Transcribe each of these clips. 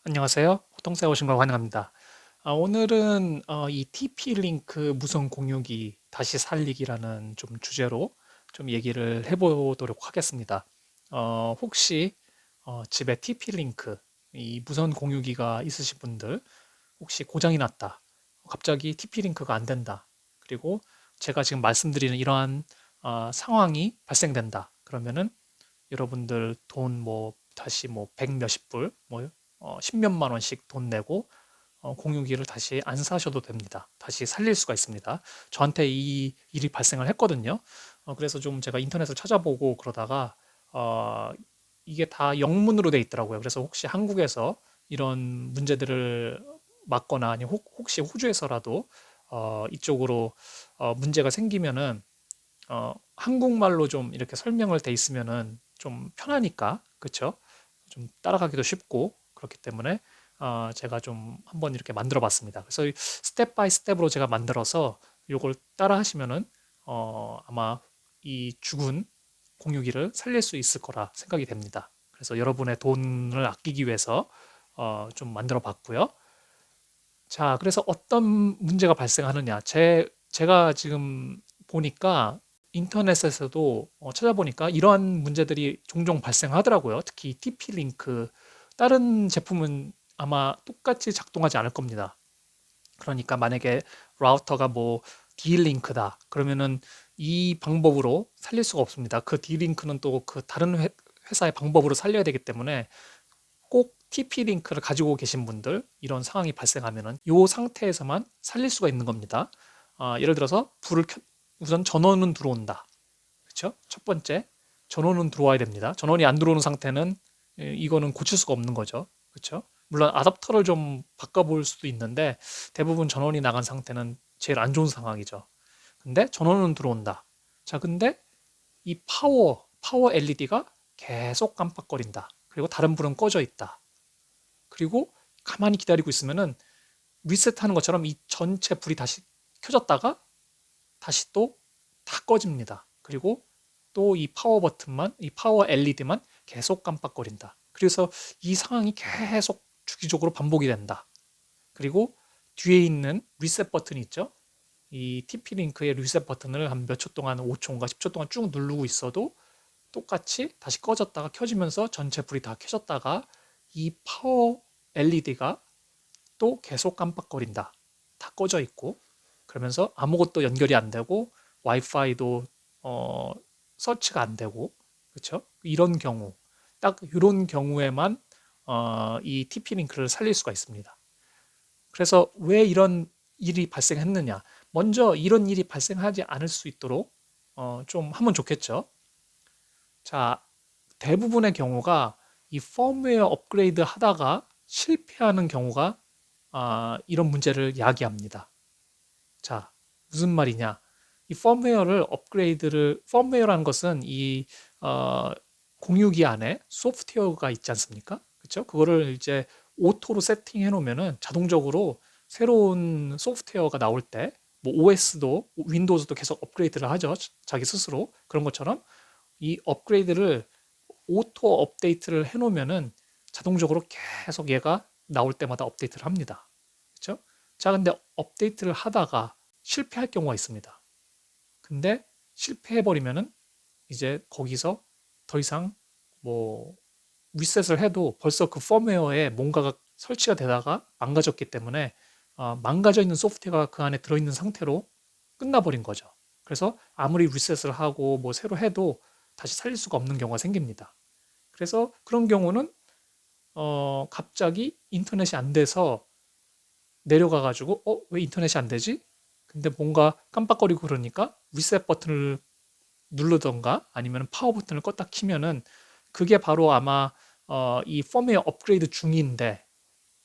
안녕하세요. 호통스에 오신 걸 환영합니다. 오늘은 이 TP-링크 무선 공유기 다시 살리기라는 좀 주제로 좀 얘기를 해보도록 하겠습니다. 혹시 집에 TP-링크 이 무선 공유기가 있으신 분들 혹시 고장이 났다. 갑자기 TP-링크가 안 된다. 그리고 제가 지금 말씀드리는 이러한 상황이 발생된다. 그러면은 여러분들 돈 뭐 다시 뭐 백 몇십 불, 뭐 십몇만 원씩 돈 내고 공유기를 다시 안 사셔도 됩니다. 다시 살릴 수가 있습니다. 저한테 이 일이 발생을 했거든요. 그래서 좀 제가 인터넷을 찾아보고 그러다가 어, 이게 다 영문으로 돼 있더라고요. 그래서 혹시 한국에서 이런 문제들을 맞거나 아니 혹시 호주에서라도 이쪽으로 문제가 생기면은 한국말로 좀 이렇게 설명을 돼 있으면은 좀 편하니까, 그쵸? 좀 따라가기도 쉽고, 그렇기 때문에, 제가 좀 한번 이렇게 만들어 봤습니다. 그래서 스텝 바이 스텝으로 제가 만들어서 요걸 따라 하시면은, 아마 이 죽은 공유기를 살릴 수 있을 거라 생각이 됩니다. 그래서 여러분의 돈을 아끼기 위해서, 좀 만들어 봤고요. 자, 그래서 어떤 문제가 발생하느냐. 제가 지금 보니까 인터넷에서도 찾아보니까 이러한 문제들이 종종 발생하더라고요. 특히 TP-링크. 다른 제품은 아마 똑같이 작동하지 않을 겁니다. 그러니까 만약에 라우터가 뭐 D-링크다. 그러면은 이 방법으로 살릴 수가 없습니다. 그 D-링크는 또 그 다른 회사의 방법으로 살려야 되기 때문에 꼭 TP-링크를 가지고 계신 분들 이런 상황이 발생하면은 이 상태에서만 살릴 수가 있는 겁니다. 예를 들어서 우선 전원은 들어온다. 그렇죠? 첫 번째 전원은 들어와야 됩니다. 전원이 안 들어오는 상태는 이거는 고칠 수가 없는 거죠. 그렇죠? 물론 아답터를 좀 바꿔볼 수도 있는데 대부분 전원이 나간 상태는 제일 안 좋은 상황이죠. 근데 전원은 들어온다. 자, 근데 이 파워 LED가 계속 깜빡거린다. 그리고 다른 불은 꺼져 있다. 그리고 가만히 기다리고 있으면은 리셋하는 것처럼 이 전체 불이 다시 켜졌다가 다시 또 다 꺼집니다. 그리고 또 이 파워 LED만 계속 깜빡거린다. 그래서 이 상황이 계속 주기적으로 반복이 된다. 그리고 뒤에 있는 리셋 버튼이 있죠. 이 TP-링크의 리셋 버튼을 한 몇 초 동안 5초인가 10초 동안 쭉 누르고 있어도 똑같이 다시 꺼졌다가 켜지면서 전체 불이 다 켜졌다가 이 파워 LED가 또 계속 깜빡거린다. 다 꺼져 있고 그러면서 아무것도 연결이 안 되고 와이파이도 어, 서치가 안 되고 그렇죠? 이런 경우 딱 이런 경우에만 이 TP 링크를 살릴 수가 있습니다. 그래서 왜 이런 일이 발생했느냐? 먼저 이런 일이 발생하지 않을 수 있도록 좀 하면 좋겠죠. 자, 대부분의 경우가 이 펌웨어 업그레이드 하다가 실패하는 경우가 이런 문제를 야기합니다. 자, 무슨 말이냐? 이 펌웨어라는 것은 이 어, 공유기 안에 소프트웨어가 있지 않습니까? 그렇죠? 그거를 이제 오토로 세팅해 놓으면은 자동적으로 새로운 소프트웨어가 나올 때, 뭐 OS도 윈도우즈도 계속 업그레이드를 하죠. 자기 스스로. 그런 것처럼 이 업그레이드를 오토 업데이트를 해 놓으면은 자동적으로 계속 얘가 나올 때마다 업데이트를 합니다. 그렇죠? 자, 근데 업데이트를 하다가 실패할 경우가 있습니다. 근데 실패해 버리면은 이제 거기서 더 이상 뭐 리셋을 해도 벌써 그 펌웨어에 뭔가가 설치가 되다가 망가졌기 때문에 망가져 있는 소프트웨어가 그 안에 들어있는 상태로 끝나버린 거죠. 그래서 아무리 리셋을 하고 뭐 새로 해도 다시 살릴 수가 없는 경우가 생깁니다. 그래서 그런 경우는 갑자기 인터넷이 안 돼서 내려가 가지고 왜 인터넷이 안 되지? 근데 뭔가 깜빡거리고 그러니까 리셋 버튼을 누르던가 아니면 파워 버튼을 껐다 키면은 그게 바로 아마 이 펌웨어 업그레이드 중인데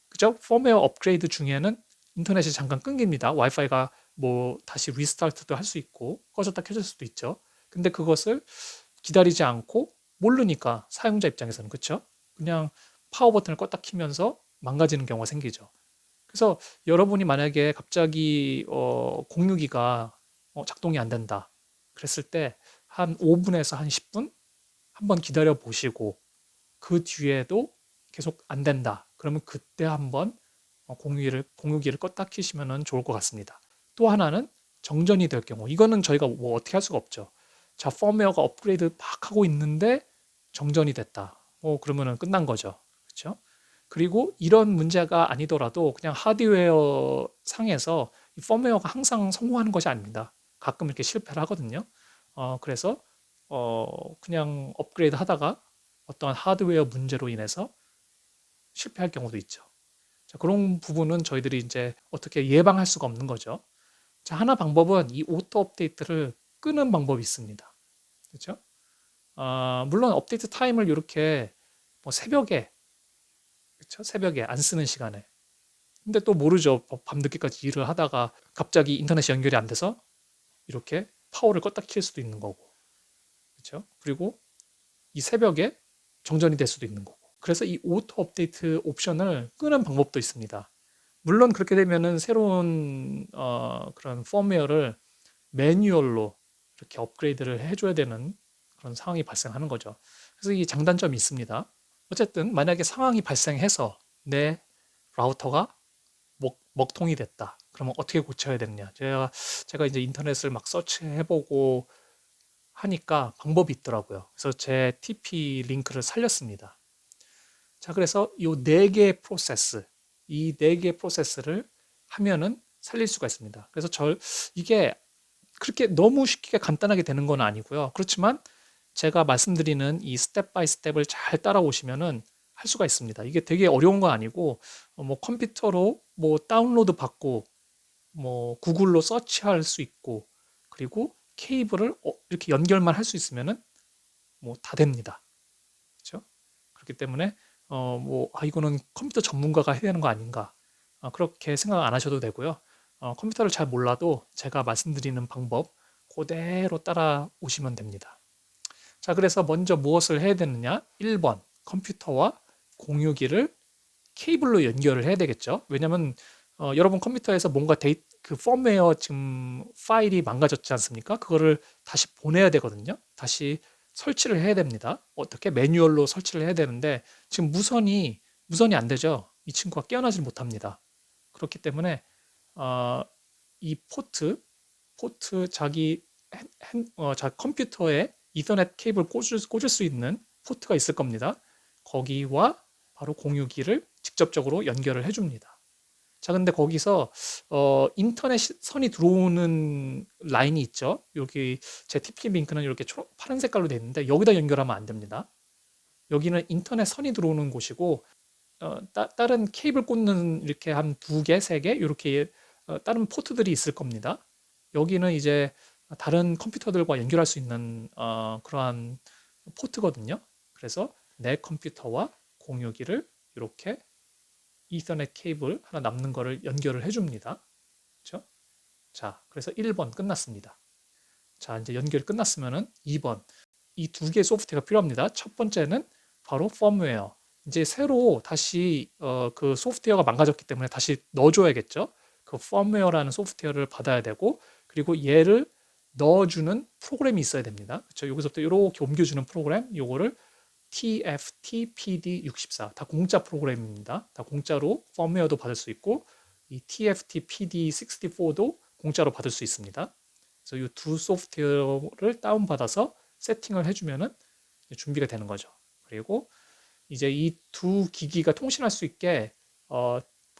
그죠? 펌웨어 업그레이드 중에는 인터넷이 잠깐 끊깁니다. 와이파이가 뭐 다시 리스타트도 할 수 있고 꺼졌다 켜질 수도 있죠. 근데 그것을 기다리지 않고 모르니까 사용자 입장에서는 그렇죠? 그냥 파워 버튼을 껐다 키면서 망가지는 경우가 생기죠. 그래서 여러분이 만약에 갑자기 공유기가 작동이 안 된다. 그랬을 때 한 5분에서 한 10분 한번 기다려 보시고 그 뒤에도 계속 안 된다. 그러면 그때 한번 공유기를 껐다 켜시면 좋을 것 같습니다. 또 하나는 정전이 될 경우, 이거는 저희가 뭐 어떻게 할 수가 없죠. 자, 펌웨어가 업그레이드 막 하고 있는데 정전이 됐다. 그러면은 끝난 거죠. 그렇죠? 그리고 이런 문제가 아니더라도 그냥 하드웨어 상에서 이 펌웨어가 항상 성공하는 것이 아닙니다. 가끔 이렇게 실패를 하거든요. 그래서 그냥 업그레이드 하다가 어떠한 하드웨어 문제로 인해서 실패할 경우도 있죠. 자, 그런 부분은 저희들이 이제 어떻게 예방할 수가 없는 거죠. 자, 하나 방법은 이 오토 업데이트를 끄는 방법이 있습니다. 그렇죠? 물론 업데이트 타임을 이렇게 뭐 새벽에, 그렇죠? 새벽에 안 쓰는 시간에. 근데 또 모르죠. 밤늦게까지 일을 하다가 갑자기 인터넷이 연결이 안 돼서 이렇게 파워를 껐다 킬 수도 있는 거고. 그렇죠? 그리고 이 새벽에 정전이 될 수도 있는 거고. 그래서 이 오토 업데이트 옵션을 끄는 방법도 있습니다. 물론 그렇게 되면은 새로운 그런 펌웨어를 매뉴얼로 이렇게 업그레이드를 해줘야 되는 그런 상황이 발생하는 거죠. 그래서 이 장단점이 있습니다. 어쨌든 만약에 상황이 발생해서 내 라우터가 먹통이 됐다. 그러면 어떻게 고쳐야 되느냐? 제가 이제 인터넷을 막 서치해보고 하니까 방법이 있더라고요. 그래서 제 TP 링크를 살렸습니다. 자, 그래서 이 네 개의 프로세스, 이 네 개의 프로세스를 하면은 살릴 수가 있습니다. 그래서 이게 그렇게 너무 쉽게 간단하게 되는 건 아니고요. 그렇지만 제가 말씀드리는 이 스텝 바이 스텝을 잘 따라오시면은 할 수가 있습니다. 이게 되게 어려운 거 아니고 뭐 컴퓨터로 뭐 다운로드 받고 뭐 구글로 서치할 수 있고 그리고 케이블을 이렇게 연결만 할 수 있으면은 뭐 다 됩니다. 그렇죠? 그렇기 때문에 이거는 컴퓨터 전문가가 해야 되는 거 아닌가? 그렇게 생각 안 하셔도 되고요. 컴퓨터를 잘 몰라도 제가 말씀드리는 방법 그대로 따라오시면 됩니다. 자, 그래서 먼저 무엇을 해야 되느냐? 1번, 컴퓨터와 공유기를 케이블로 연결을 해야 되겠죠. 왜냐면 여러분 컴퓨터에서 뭔가 그 펌웨어 지금 파일이 망가졌지 않습니까? 그거를 다시 보내야 되거든요. 다시 설치를 해야 됩니다. 어떻게 매뉴얼로 설치를 해야 되는데 지금 무선이 안 되죠. 이 친구가 깨어나질 못합니다. 그렇기 때문에 이 자기 컴퓨터에 이더넷 케이블 꽂을 수 있는 포트가 있을 겁니다. 거기와 바로 공유기를 직접적으로 연결을 해줍니다. 자, 근데 거기서 인터넷 선이 들어오는 라인이 있죠. 여기 제 TP 링크는 이렇게 파란 색깔로 되어 있는데 여기다 연결하면 안 됩니다. 여기는 인터넷 선이 들어오는 곳이고 다른 케이블 꽂는 이렇게 한 두 개, 세 개 이렇게 다른 포트들이 있을 겁니다. 여기는 이제 다른 컴퓨터들과 연결할 수 있는 그러한 포트거든요. 그래서 내 컴퓨터와 공유기를 이렇게 이더넷 케이블 하나 남는 거를 연결을 해줍니다. 그렇죠? 자, 그래서 1번 끝났습니다. 자, 이제 연결이 끝났으면은 2번 이 두 개의 소프트웨어가 필요합니다. 첫 번째는 바로 펌웨어. 이제 새로 다시 그 소프트웨어가 망가졌기 때문에 다시 넣어줘야겠죠. 그 펌웨어라는 소프트웨어를 받아야 되고 그리고 얘를 넣어주는 프로그램이 있어야 됩니다. 그렇죠? 여기서부터 이렇게 옮겨주는 프로그램, 요거를 TFTPD64 다 공짜 프로그램입니다. 다 공짜로 펌웨어도 받을 수 있고 이 TFTPD64도 공짜로 받을 수 있습니다. 그래서 이 두 소프트웨어를 다운받아서 세팅을 해주면은 준비가 되는 거죠. 그리고 이제 이 두 기기가 통신할 수 있게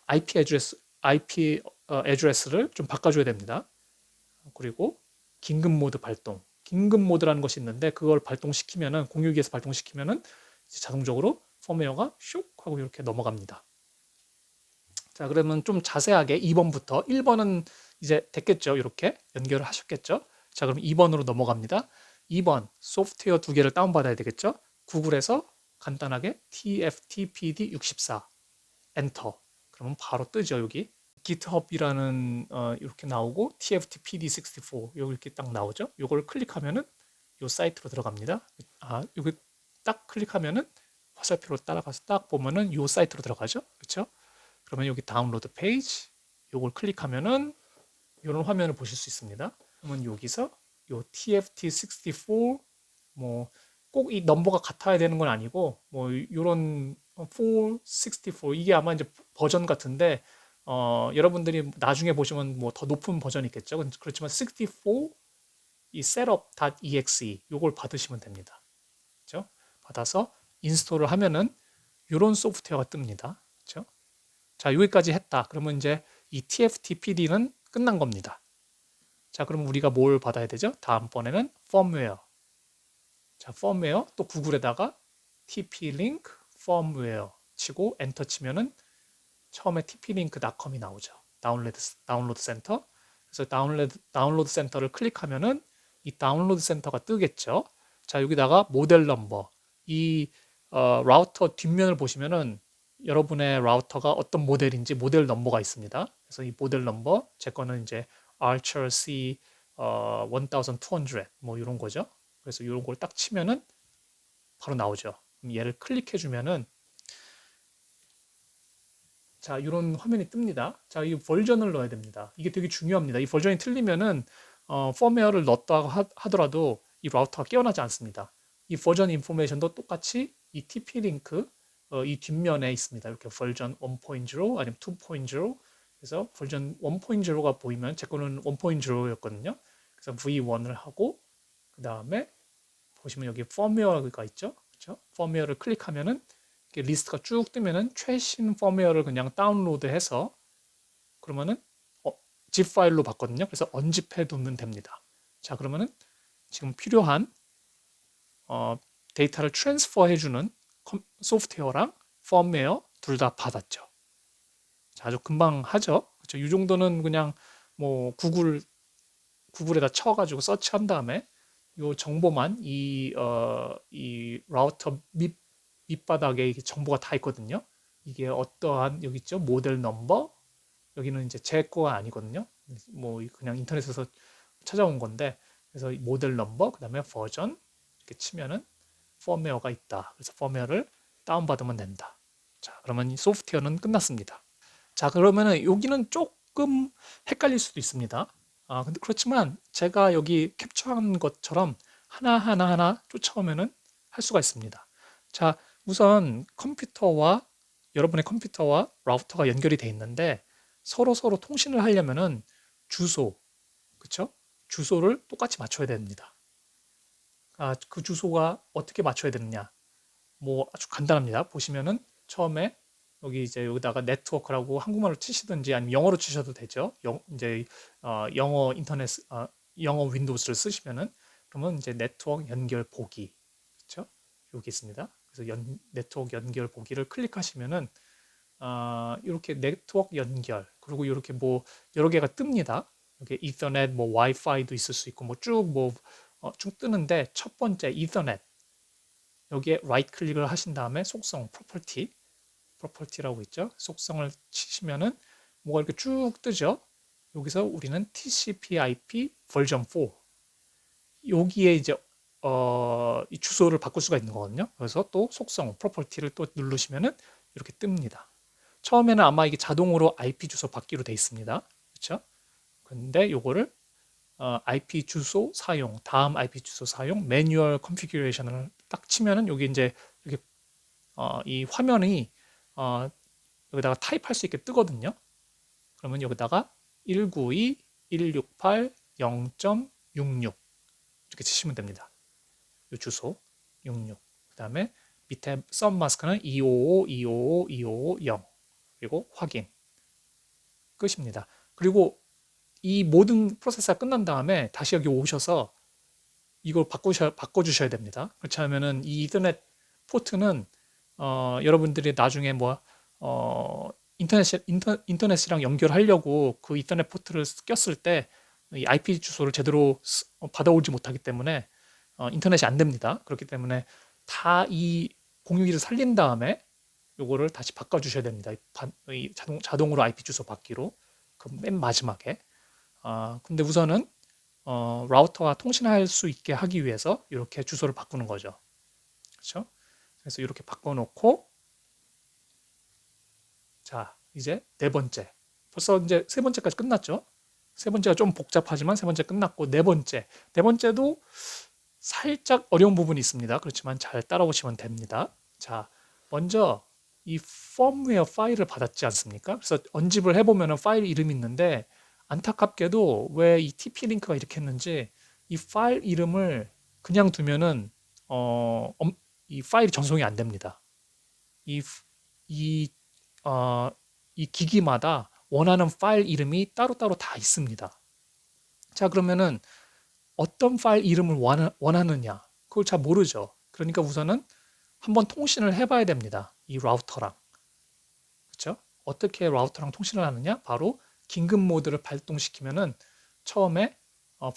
IP 애드레스를 좀 바꿔줘야 됩니다. 그리고 긴급 모드 발동. 긴급 모드라는 것이 있는데 그걸 발동시키면은 공유기에서 발동시키면은 자동적으로 펌웨어가 슉 하고 이렇게 넘어갑니다. 자, 그러면 좀 자세하게 2번부터 1번은 이제 됐겠죠. 이렇게 연결을 하셨겠죠. 자, 그럼 2번으로 넘어갑니다. 2번 소프트웨어 두 개를 다운받아야 되겠죠. 구글에서 간단하게 TFTPD64 엔터. 그러면 바로 뜨죠. 여기 GitHub이라는 이렇게 나오고 TFTPD64 여기 이렇게 딱 나오죠. 이걸 클릭하면은 이 사이트로 들어갑니다. 여기 딱 클릭하면은 화살표로 따라가서 딱 보면은 이 사이트로 들어가죠. 그렇죠? 그러면 여기 다운로드 페이지 이걸 클릭하면은 이런 화면을 보실 수 있습니다. 그러면 여기서 이 TFT64 뭐 꼭 이 넘버가 같아야 되는 건 아니고 뭐 이런 464 이게 아마 이제 버전 같은데 여러분들이 나중에 보시면 뭐 더 높은 버전이 있겠죠. 그렇지만 64 이 setup.exe 요걸 받으시면 됩니다. 그렇죠? 받아서 인스톨을 하면은 이런 소프트웨어가 뜹니다. 그렇죠? 자, 여기까지 했다. 그러면 이제 이 TFTPD는 끝난 겁니다. 자, 그럼 우리가 뭘 받아야 되죠? 다음번에는 펌웨어. 자, 펌웨어 또 구글에다가 TP-Link 펌웨어 치고 엔터 치면은 처음에 tplink.com이 나오죠. 다운로드 센터. 그래서 다운로드 센터를 클릭하면은 이 다운로드 센터가 뜨겠죠. 자, 여기다가 모델 넘버. 이 라우터 뒷면을 보시면은 여러분의 라우터가 어떤 모델인지 모델 넘버가 있습니다. 그래서 이 모델 넘버, 제 거는 이제 Archer C 1200 뭐 이런 거죠. 그래서 이런 걸 딱 치면은 바로 나오죠. 그럼 얘를 클릭해 주면은 자, 이런 화면이 뜹니다. 자, 이 버전을 넣어야 됩니다. 이게 되게 중요합니다. 이 버전이 틀리면은 펌웨어를 넣었다고 하더라도 이 라우터가 깨어나지 않습니다. 이 버전 인포메이션도 똑같이 이 TP-Link 이 뒷면에 있습니다. 이렇게 버전 1.0 아니면 2.0 그래서 버전 1.0가 보이면 제 거는 1.0였거든요. 그래서 V1을 하고 그 다음에 보시면 여기 펌웨어가 있죠. 그렇죠? 펌웨어를 클릭하면은 이렇게 리스트가 쭉 뜨면은 최신 펌웨어를 그냥 다운로드해서 그러면은 zip 파일로 봤거든요. 그래서 언집해 두면 됩니다. 자, 그러면은 지금 필요한 데이터를 트랜스퍼 해주는 소프트웨어랑 펌웨어 둘 다 받았죠. 자, 아주 금방 하죠. 그렇죠? 이 정도는 그냥 뭐 구글에다 쳐가지고 서치한 다음에 이 정보만 이 라우터 밑바닥에 정보가 다 있거든요. 이게 어떠한 여기 있죠? 모델 넘버 여기는 이제 제 거가 아니거든요. 뭐 그냥 인터넷에서 찾아온 건데 그래서 모델 넘버 그다음에 버전 이렇게 치면은 펌웨어가 있다. 그래서 펌웨어를 다운받으면 된다. 자, 그러면 이 소프트웨어는 끝났습니다. 자, 그러면은 여기는 조금 헷갈릴 수도 있습니다. 근데 그렇지만 제가 여기 캡처한 것처럼 하나 쫓아오면은 할 수가 있습니다. 자, 우선 여러분의 컴퓨터와 라우터가 연결이 돼 있는데 서로 통신을 하려면은 주소, 그쵸? 주소를 똑같이 맞춰야 됩니다. 그 주소가 어떻게 맞춰야 되느냐? 뭐 아주 간단합니다. 보시면은 처음에 여기 이제 여기다가 네트워크라고 한국말로 치시든지 아니면 영어로 치셔도 되죠. 이제 영어 인터넷 영어 윈도우즈를 쓰시면은 그러면 이제 네트워크 연결 보기 그렇죠? 여기 있습니다. 그래서 네트워크 연결 보기를 클릭하시면은 이렇게 네트워크 연결 그리고 이렇게 뭐 여러 개가 뜹니다. 이렇게 이더넷 뭐 와이파이도 있을 수 있고 뭐 쭉 뜨는데 첫 번째 이더넷 여기에 라이트 클릭을 하신 다음에 속성 프로퍼티라고 있죠. 속성을 치시면은 뭐가 이렇게 쭉 뜨죠. 여기서 우리는 TCP/IP 버전 4 여기에 이제 이 주소를 바꿀 수가 있는 거거든요. 그래서 또 속성 프로퍼티를 또 누르시면은 이렇게 뜹니다. 처음에는 아마 이게 자동으로 IP 주소 받기로 돼 있습니다. 그렇죠? 근데 요거를 IP 주소 사용, 다음 IP 주소 사용, 매뉴얼 컨피규레이션을 딱 치면은 여기 이제 이렇게 이 화면이 여기다가 타입할 수 있게 뜨거든요. 그러면 여기다가 192.168.0.66 이렇게 치시면 됩니다. 이 주소 66. 그다음에 밑에 썸마스크는 255.255.255.0 그리고 확인 끝입니다. 그리고 이 모든 프로세스가 끝난 다음에 다시 여기 오셔서 이걸 바꿔주셔야 됩니다. 그렇지 않으면은 이 이더넷 포트는 여러분들이 나중에 뭐 인터넷이랑 연결하려고 그 이더넷 포트를 꼈을 때 이 IP 주소를 제대로 받아오지 못하기 때문에 인터넷이 안 됩니다. 그렇기 때문에 다 이 공유기를 살린 다음에 요거를 다시 바꿔주셔야 됩니다. 이 자동으로 IP 주소 받기로 그 맨 마지막에 근데 우선은 라우터와 통신할 수 있게 하기 위해서 이렇게 주소를 바꾸는 거죠. 그렇죠? 그래서 이렇게 바꿔놓고 자 이제 네 번째 벌써 이제 세 번째까지 끝났죠. 세 번째가 좀 복잡하지만 세 번째 끝났고 네 번째도 살짝 어려운 부분이 있습니다. 그렇지만 잘 따라오시면 됩니다. 자 먼저 이 펌웨어 파일을 받았지 않습니까? 그래서 언집을 해보면 파일 이름이 있는데 안타깝게도 왜 이 TP-링크가 이렇게 했는지 이 파일 이름을 그냥 두면은 이 파일이 전송이 안 됩니다. 이, 이, 어, 이 기기마다 원하는 파일 이름이 따로따로 다 있습니다. 자, 그러면은 어떤 파일 이름을 원하느냐? 그걸 잘 모르죠. 그러니까 우선은 한번 통신을 해봐야 됩니다. 이 라우터랑. 그렇죠? 어떻게 라우터랑 통신을 하느냐? 바로 긴급 모드를 발동시키면은 처음에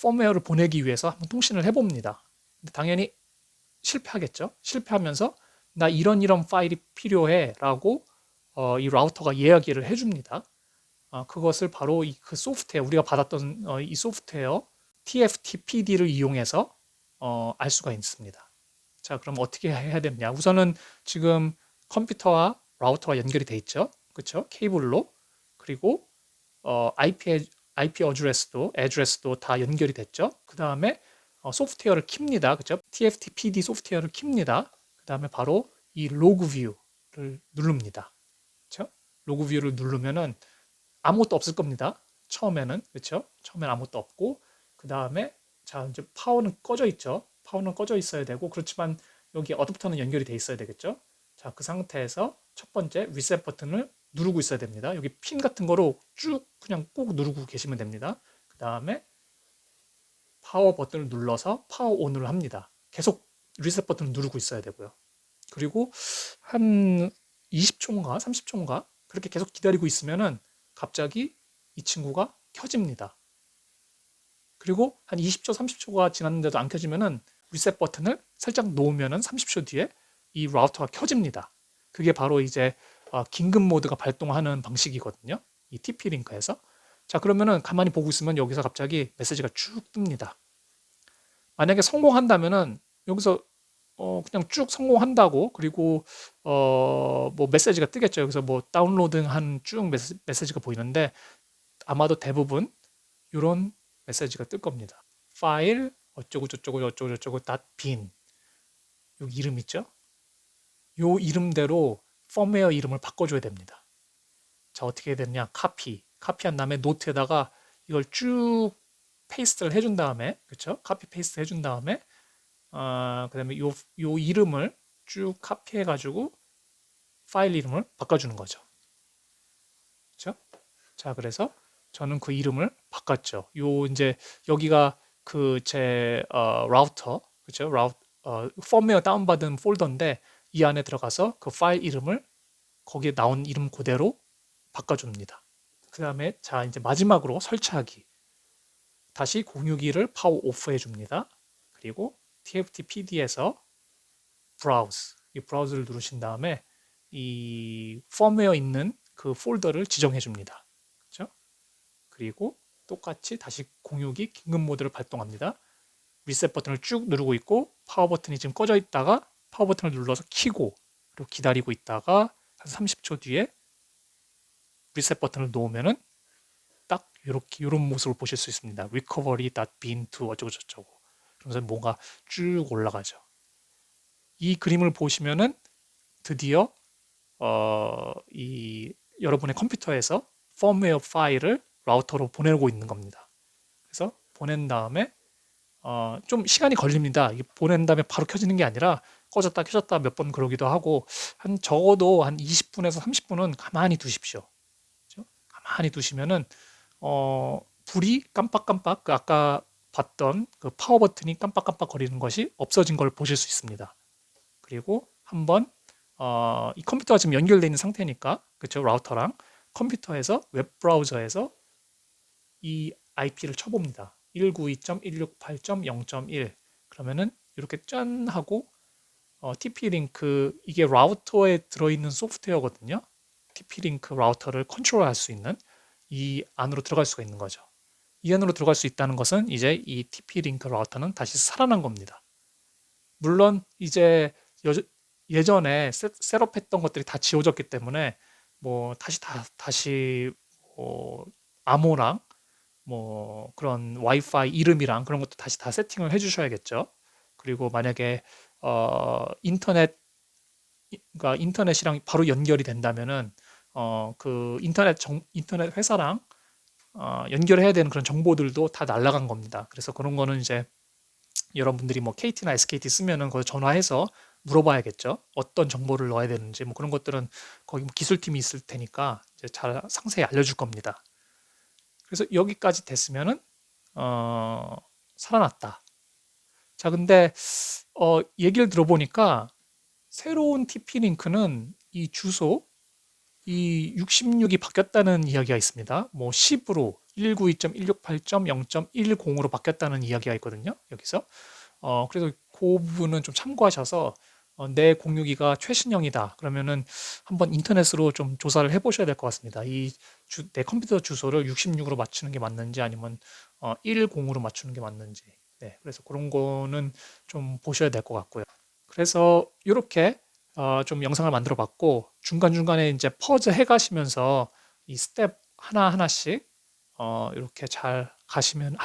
펌웨어를 보내기 위해서 한번 통신을 해봅니다. 근데 당연히 실패하겠죠. 실패하면서 나 이런 파일이 필요해 라고 이 라우터가 이야기를 해줍니다. 그것을 바로 그 소프트웨어, 우리가 받았던 이 소프트웨어 TFTPD를 이용해서 알 수가 있습니다. 자, 그럼 어떻게 해야 되느냐? 우선은 지금 컴퓨터와 라우터가 연결이 돼 있죠. 그렇죠? 케이블로. 그리고 IP 어드레스도 다 연결이 됐죠. 그 다음에 소프트웨어를 킵니다. 그렇죠? TFTPD 소프트웨어를 킵니다. 그 다음에 바로 이 로그 뷰를 누릅니다. 그렇죠? 로그 뷰를 누르면은 아무것도 없을 겁니다. 처음에는. 그렇죠? 처음에는 아무것도 없고 그 다음에 자, 이제 파워는 꺼져 있죠. 파워는 꺼져 있어야 되고 그렇지만 여기 어댑터는 연결이 돼 있어야 되겠죠. 자, 그 상태에서 첫 번째 리셋 버튼을 누르고 있어야 됩니다. 여기 핀 같은 거로 쭉 그냥 꼭 누르고 계시면 됩니다. 그 다음에 파워 버튼을 눌러서 파워 온을 합니다. 계속 리셋 버튼을 누르고 있어야 되고요. 그리고 한 20초인가 30초인가 그렇게 계속 기다리고 있으면은 갑자기 이 친구가 켜집니다. 그리고 한 20초, 30초가 지났는데도 안 켜지면은 리셋 버튼을 살짝 놓으면은 30초 뒤에 이 라우터가 켜집니다. 그게 바로 이제 긴급 모드가 발동하는 방식이거든요. 이 TP-링크에서. 자, 그러면은 가만히 보고 있으면 여기서 갑자기 메시지가 쭉 뜹니다. 만약에 성공한다면은 여기서 그냥 쭉 성공한다고 그리고 뭐 메시지가 뜨겠죠. 여기서 뭐 다운로드한 쭉 메시지가 보이는데 아마도 대부분 이런 메시지가 뜰 겁니다. 파일 어쩌고 저쩌고 저쩌고 저쩌고 .bin 여기 이름 있죠? 요 이름대로 펌웨어 이름을 바꿔줘야 됩니다. 자, 어떻게 해야 되느냐? 카피한 다음에 노트에다가 이걸 쭉 페이스트를 해준 다음에 그렇죠? 카피 페이스트 해준 다음에 그다음에 요 이름을 쭉 카피해 가지고 파일 이름을 바꿔주는 거죠. 그렇죠? 자, 그래서 저는 그 이름을 바꿨죠. 요 이제 여기가 그 제 라우터 그렇죠? 펌웨어 다운받은 폴더인데 이 안에 들어가서 그 파일 이름을 거기에 나온 이름 그대로 바꿔줍니다. 그 다음에 자 이제 마지막으로 설치하기. 다시 공유기를 파워 오프 해줍니다. 그리고 TFTPD에서 브라우즈 이 브라우즈를 누르신 다음에 이 펌웨어 있는 그 폴더를 지정해 줍니다. 그렇죠? 그리고 똑같이 다시 공유기 긴급 모드를 발동합니다. 리셋 버튼을 쭉 누르고 있고 파워 버튼이 지금 꺼져 있다가 파워 버튼을 눌러서 켜고 그리고 기다리고 있다가 한 30초 뒤에 리셋 버튼을 놓으면은 딱 이렇게 이런 모습을 보실 수 있습니다. recovery.bin to 어쩌고 저쩌고 그러면서 뭔가 쭉 올라가죠. 이 그림을 보시면은 드디어 이 여러분의 컴퓨터에서 펌웨어 파일을 라우터로 보내고 있는 겁니다. 그래서 보낸 다음에 좀 시간이 걸립니다. 이게 보낸 다음에 바로 켜지는 게 아니라 꺼졌다 켜졌다 몇 번 그러기도 하고 한 적어도 한 20분에서 30분은 가만히 두십시오. 그렇죠? 가만히 두시면은 불이 깜빡깜빡 그 아까 봤던 그 파워 버튼이 깜빡깜빡 거리는 것이 없어진 걸 보실 수 있습니다. 그리고 한번 이 컴퓨터가 지금 연결되어 있는 상태니까 그렇죠? 라우터랑 컴퓨터에서 웹 브라우저에서 이 IP를 쳐봅니다. 192.168.0.1 그러면은 이렇게 짠 하고 TP-링크 이게 라우터에 들어있는 소프트웨어거든요. TP-링크 라우터를 컨트롤할 수 있는 이 안으로 들어갈 수가 있는 거죠. 이 안으로 들어갈 수 있다는 것은 이제 이 TP-링크 라우터는 다시 살아난 겁니다. 물론 이제 예전에 셋업했던 것들이 다 지워졌기 때문에 뭐 다시 뭐 암호랑 뭐 그런 와이파이 이름이랑 그런 것도 다시 다 세팅을 해주셔야겠죠. 그리고 만약에 인터넷 그러니까 인터넷이랑 바로 연결이 된다면은 그 인터넷 회사랑 연결해야 되는 그런 정보들도 다 날아간 겁니다. 그래서 그런 거는 이제 여러분들이 뭐 KT나 SKT 쓰면은 거기 전화해서 물어봐야겠죠. 어떤 정보를 넣어야 되는지 뭐 그런 것들은 거기 뭐 기술팀이 있을 테니까 이제 잘 상세히 알려줄 겁니다. 그래서 여기까지 됐으면은 어, 살아났다. 자, 근데 얘기를 들어보니까 새로운 TP 링크는 이 주소 이 66이 바뀌었다는 이야기가 있습니다. 뭐 10으로 192.168.0.10으로 바뀌었다는 이야기가 있거든요. 여기서. 그래서 그 부분은 좀 참고하셔서 내 공유기가 최신형이다. 그러면은 한번 인터넷으로 좀 조사를 해보셔야 될 것 같습니다. 내 컴퓨터 주소를 66으로 맞추는 게 맞는지 아니면 10으로 맞추는 게 맞는지. 네, 그래서 그런 거는 좀 보셔야 될 것 같고요. 그래서 이렇게 좀 영상을 만들어 봤고 중간중간에 이제 퍼즈 해 가시면서 이 스텝 하나하나씩 이렇게 잘 하시면은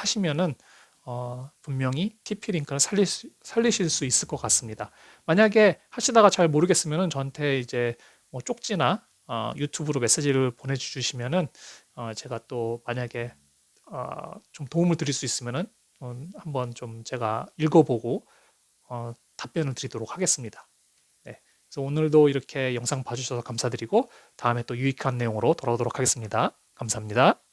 분명히 TP 링크를 살리실 수 있을 것 같습니다. 만약에 하시다가 잘 모르겠으면은 저한테 이제 뭐 쪽지나 유튜브로 메시지를 보내주시면은 제가 또 만약에 좀 도움을 드릴 수 있으면은 한번 좀 제가 읽어보고 답변을 드리도록 하겠습니다. 네. 그래서 오늘도 이렇게 영상 봐주셔서 감사드리고 다음에 또 유익한 내용으로 돌아오도록 하겠습니다. 감사합니다.